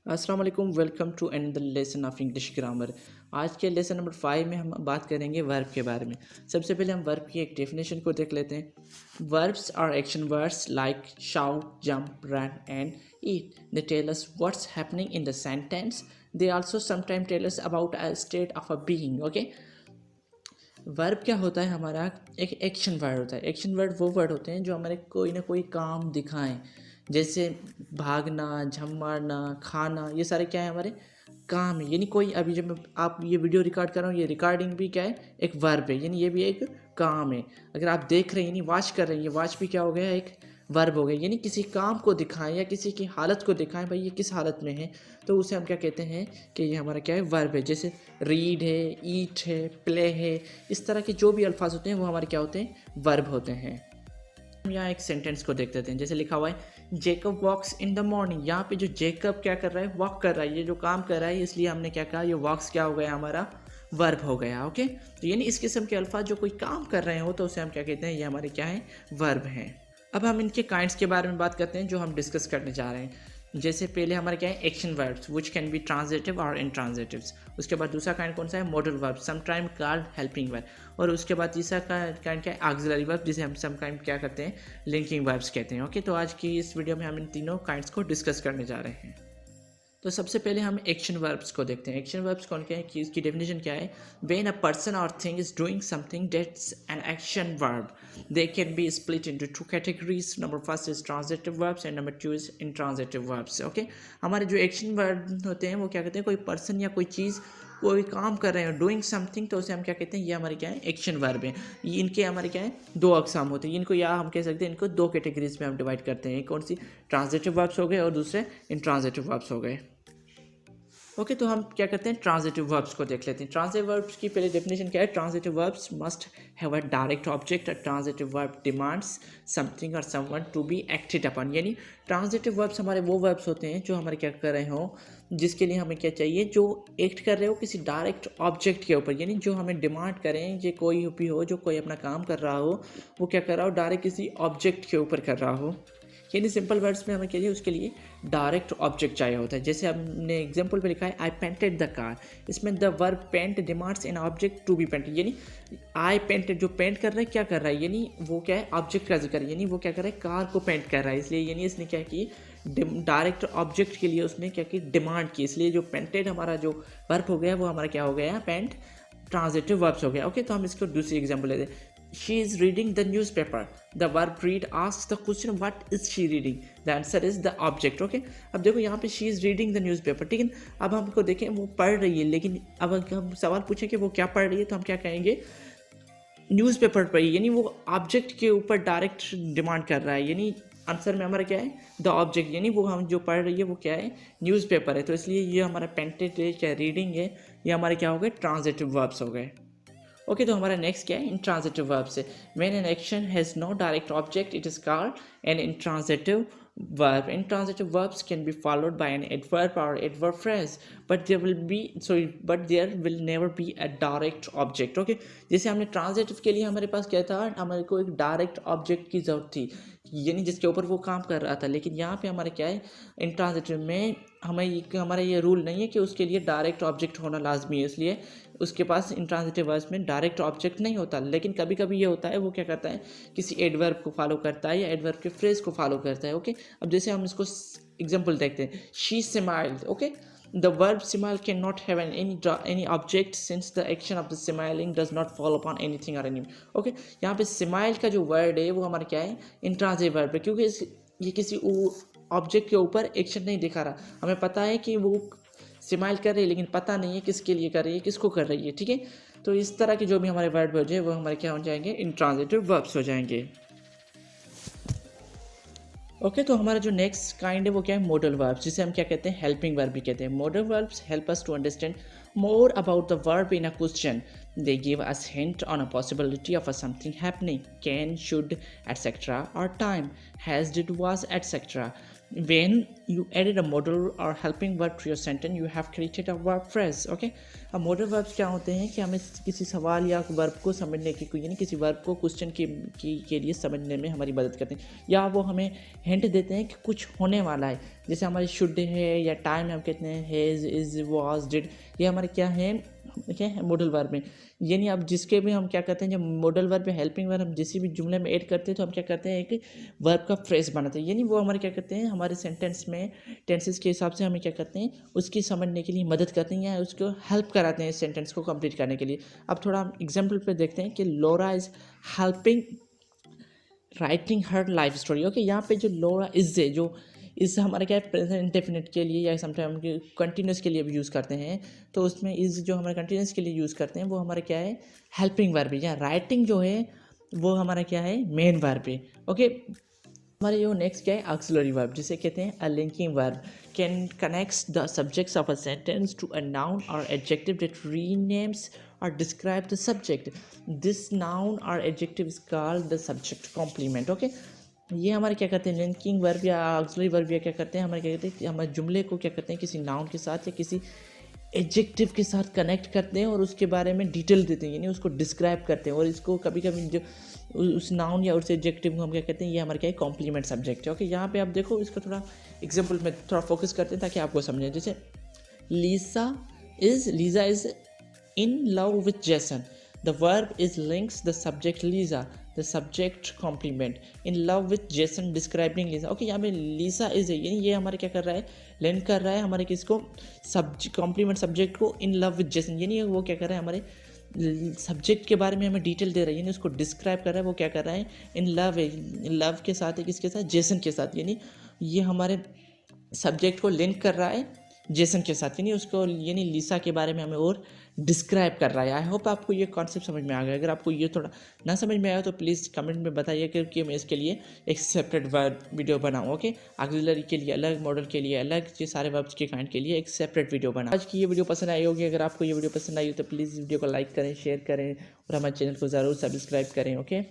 अस्सलाम वालेकुम welcome to and the lesson of English grammar. आज के लेसन नंबर 5 में हम बात करेंगे वर्ब के बारे में। सबसे पहले हम वर्ब की एक डेफिनेशन को देख लेते हैं। Verbs are action words like shout, jump, run and eat. They tell us what's happening in the sentence. They also sometime tell us about a state of a being. Okay, verb क्या होता है? हमारा एक action word होता है। Action word वो word होते हैं जो हमारे कोई ना कोई काम दिखाएं, जैसे भागना, झम मारना, खाना। ये सारे क्या है? हमारे काम है। यानी कोई अभी जब मैं आप ये वीडियो रिकॉर्ड कर रहा हूँ, ये रिकॉर्डिंग भी क्या है? एक वर्ब है, यानी ये भी एक काम है। अगर आप देख रहे हैं, यानी वॉच कर रहे हैं, ये वॉच भी क्या हो गया? एक वर्ब हो गया। यानी किसी काम को दिखाएं या किसी की हालत को दिखाएं, भाई ये किस हालत में है, तो उसे हम क्या कहते हैं कि ये हमारा क्या है? वर्ब है। जैसे रीड है, ईट है, प्ले है, इस तरह के जो भी अल्फाज होते हैं वो हमारे क्या होते हैं? वर्ब होते हैं। हम यहाँ एक सेंटेंस को देख लेते हैं। जैसे लिखा हुआ है Jacob walks in the morning. यहाँ पे जो जेकब क्या कर रहा है? वॉक कर रहा है। ये जो काम कर रहा है, इसलिए हमने क्या कहा? ये वॉक्स क्या हो गया? हमारा वर्ब हो गया। ओके, तो यानी इस किस्म के अल्फाज जो कोई काम कर रहे हो तो उसे हम क्या कहते हैं? ये हमारे क्या है? वर्ब हैं। अब हम इनके काइंड्स के बारे में बात करते हैं जो हम डिस्कस करने जा रहे हैं। जैसे पहले हमारे क्या है? Action verbs which can be transitive और इंट्रांजिटिव्स। उसके बाद दूसरा काइंड कौन सा है? Model verb, some time called helping verb. और उसके बाद तीसरा काइंड क्या है? ऑक्सिलरी वर्ब, जिसे हम सम टाइम क्या करते हैं? लिंकिंग वर्ब्स कहते हैं। ओके, तो आज की इस वीडियो में हम इन तीनों काइंड्स को डिस्कस करने जा रहे हैं। तो सबसे पहले हम एक्शन वर्ब्स को देखते हैं। एक्शन वर्ब्स कौन क्या है कि इसकी डेफिनेशन क्या है? व्हेन अ पर्सन और thing is doing something that's an action verb. They can be split into two categories. Number first is transitive verbs and number two is intransitive verbs. Okay, हमारे जो action verb होते हैं वो क्या कहते हैं? कोई पर्सन या कोई चीज़ कोई काम कर रहे हैं, डूइंग समथिंग, तो उसे हम क्या कहते हैं? ये हमारे क्या है? एक्शन वर्ब है। इनके हमारे क्या है? दो अकसाम होते हैं। इनको या हम कह सकते हैं इनको दो कैटेगरीज में हम डिवाइड करते हैं। कौन सी? ट्रांजिटिव वर्ब्स हो गए और दूसरे इंट्रांजिटिव वर्ब्स हो गए। ओके, तो हम क्या करते हैं? ट्रांजिटिव वर्ब्स को देख लेते हैं। ट्रांजिटिव वर्ब्स की पहले डेफिनेशन क्या है? Transitive verbs must have a direct object. A transitive verb demands something और someone to be acted upon. यानी ट्रांजिटिव वर्ब्स हमारे वो वर्ब्स होते हैं जो हमारे क्या कर रहे हो, जिसके लिए हमें क्या चाहिए? जो एक्ट कर रहे हो किसी डायरेक्ट ऑब्जेक्ट के ऊपर, यानी जो हमें डिमांड करें। ये कोई भी हो जो कोई अपना काम कर रहा हो, वो क्या कर रहा हो? डायरेक्ट किसी ऑब्जेक्ट के ऊपर कर रहा हो। यानी सिंपल वर्ड्स में हमें चाहिए, उसके लिए डायरेक्ट ऑब्जेक्ट चाहिए होता है। जैसे हमने एग्जांपल पे लिखा है आई पेंटेड द कार। इसमें the verb paint demands an object to be painted. यानी आई पेंटेड, जो पेंट कर रहा है क्या कर रहा है? यानी वो क्या है? ऑब्जेक्ट का जिक्र है। यानी वो क्या कर रहा है? कार को पेंट कर रहा है। इसलिए यानी इसने क्या की? डायरेक्ट ऑब्जेक्ट के लिए उसने क्या की? डिमांड की। इसलिए जो पेंटेड हमारा जो वर्ब हो गया वो हमारा क्या हो गया? पेंट ट्रांजिटिव वर्ब्स हो गया। ओके, तो हम इसको दूसरी एग्जांपल लेते हैं। She is reading the newspaper. The verb read asks the question what is she reading? The answer is the object. Okay, अब देखो यहाँ पे she is reading the newspaper, ठीक है। अब हमको देखें वो पढ़ रही है, लेकिन अब अगर हम सवाल पूछें कि वो क्या पढ़ रही है, तो हम क्या कहेंगे? न्यूज़पेपर पढ़ी। यानी वो ऑब्जेक्ट के ऊपर डायरेक्ट डिमांड कर रहा है। यानी आंसर में हमारा क्या है? The object. यानी वो हम जो पढ़ रही है वो क्या है? न्यूज़पेपर है। तो इसलिए ये हमारा पेंटेड है, क्या रीडिंग है, ये हमारे क्या हो गए? ट्रांजिटिव वर्ब्स हो गए। ओके, तो हमारा नेक्स्ट क्या है? इंट्रांजिटिव वर्ब से। When an action has no direct object it is called an intransitive verb. Intransitive verbs can be followed by an adverb or adverb phrase, but there will never be a direct object. Okay, जैसे हमने transitive के लिए हमारे पास क्या था? हमारे को एक डायरेक्ट ऑब्जेक्ट की ज़रूरत थी, यानी जिसके ऊपर वो काम कर रहा था। लेकिन यहाँ पे हमारे क्या है? इंट्रांजिटिव में हमारा ये रूल नहीं है कि उसके लिए डायरेक्ट ऑब्जेक्ट होना लाजमी है। इसलिए उसके पास इंट्रांजिटिव वर्ब्स में डायरेक्ट ऑब्जेक्ट नहीं होता। लेकिन कभी कभी ये होता है, वो क्या करता है? किसी एडवर्ब को फॉलो करता है या एडवर्ब के फ्रेज को फॉलो करता है। ओके, अब जैसे हम इसको एग्जांपल देखते हैं। She smiled. Okay, the verb smile cannot have any object since the action of the smiling does not fall upon anything or anyone. Okay, यहाँ पे smile का जो वर्ड है वो हमारा क्या है? इंट्रांजिटिव वर्ब है, क्योंकि ये किसी ऑब्जेक्ट के ऊपर एक्शन नहीं दिखा रहा। हमें पता है कि वो स्माइल कर रही है, लेकिन पता नहीं है किसके लिए कर रही है, किसको कर रही है। ठीक है, तो इस तरह के जो भी हमारे वर्ड हो जाए वो हमारे क्या हो जाएंगे? इंट्रांजिटिव वर्ब्स हो जाएंगे। ओके, तो हमारा जो नेक्स्ट काइंड है वो क्या है? मॉडल वर्ब्स, जिसे हम क्या कहते हैं? हेल्पिंग वर्ब भी कहते हैं। Modal verbs help us to understand more about the verb in a question. They give us hint on a possibility of a something happening, can, should, etcetera, और time, has, did, was, etcetera. when you added a modal or helping verb to your sentence you have created a verb phrase. okay, अब modal verbs क्या होते हैं कि हमें किसी सवाल या वर्ब को समझने की यानी किसी वर्ब को क्वेश्चन के लिए समझने में हमारी मदद करते हैं, या वो हमें हिंट देते हैं कि कुछ होने वाला है। जैसे हमारे शुड है या टाइम हम कहते हैं हैज़, इज़, वाज, डिड, ये हमारे क्या है, क्या है, मॉडल वर्ब में। यानी अब जिसके भी हम क्या करते हैं, जब मॉडल वर्ब या हेल्पिंग वर्ब हम किसी भी जुमले में ऐड करते हैं तो हम क्या करते हैं, एक वर्ब का फ्रेज बनाते हैं। यानी वो हमारे क्या करते हैं, हमारे सेंटेंस में टेंसेस के हिसाब से हमें क्या करते हैं, उसकी समझने के लिए मदद करते हैं या उसको हेल्प कराते हैं इस सेंटेंस को कंप्लीट करने के लिए। अब थोड़ा हम एग्जाम्पल पे देखते हैं कि Laura is helping writing her life story. Okay, यहाँ पे जो लोरा इज़ है, जो इस हमारे क्या है, प्रेजेंट इंडेफिनिट के लिए या समटाइम हम कंटिन्यूस के लिए भी यूज़ करते हैं, तो उसमें इज़ जो हमारे कंटिन्यूस के लिए यूज़ करते हैं वो हमारे क्या है, हेल्पिंग वर्ब है। या राइटिंग जो है वो हमारा क्या है, मेन वर्ब है। ओके, हमारे जो नेक्स्ट क्या है, ऑक्सिलरी वर्ब, जिसे कहते हैं a linking verb, can connects the subjects of a sentence to a noun और adjective that renames or describe the subject. This noun or adjective is called the subject complement. okay, ये हमारे क्या करते हैं, linking verb या auxiliary verb या क्या करते हैं, हमारे क्या कहते हैं कि हमारे जुमले को क्या करते हैं, किसी नाउन के साथ या किसी एडजेक्टिव के साथ कनेक्ट करते हैं और उसके बारे में डिटेल देते हैं, यानी उसको डिस्क्राइब करते हैं। और इसको कभी कभी जो उस नाउन या उस एडजेक्टिव को हम क्या कहते हैं, ये हमारे क्या है, कॉम्प्लीमेंट सब्जेक्ट है। ओके, यहाँ पे आप देखो, इसको थोड़ा एग्जाम्पल में थोड़ा फोकस करते हैं ताकि आपको समझें। जैसे लीसा is in love with Jason. The verb is links the subject Lisa, the subject complement. In love with Jason describing Lisa. Okay, यहाँ पे Lisa is है, यानी ये हमारे क्या कर रहा है, लिंक कर रहा है हमारे किसको, कॉम्प्लीमेंट सब्जेक्ट को इन लव विद जेसन। यानी वो क्या कर रहा है, हमारे सब्जेक्ट के बारे में हमें डिटेल दे रहा है, यानी उसको डिस्क्राइब कर रहा है। वो क्या कर रहा है, इन लव है, लव के साथ है, किसके साथ, जेसन के साथ। यानी ये हमारे सब्जेक्ट को लिंक कर रहा है जेसन के साथ, यानी उसको, यानी लीसा के बारे में हमें और डिस्क्राइब कर रहा है। आई होप आपको ये कॉन्सेप्ट समझ में आ गया। अगर आपको ये थोड़ा ना समझ में आया तो प्लीज़ कमेंट में बताइए, क्योंकि मैं इसके लिए एक सेपरेट वीडियो बनाऊँ। ओके, ऑक्सिलरी के लिए अलग, मॉडल के लिए अलग, ये सारे वर्ब्स के काइंड के लिए एक सेपरेट वीडियो बनाऊँ। आज की ये वीडियो पसंद आई होगी। अगर आपको ये वीडियो पसंद आई हो तो प्लीज़ वीडियो को लाइक करें, शेयर करें और हमारे चैनल को ज़रूर सब्सक्राइब करें। ओके।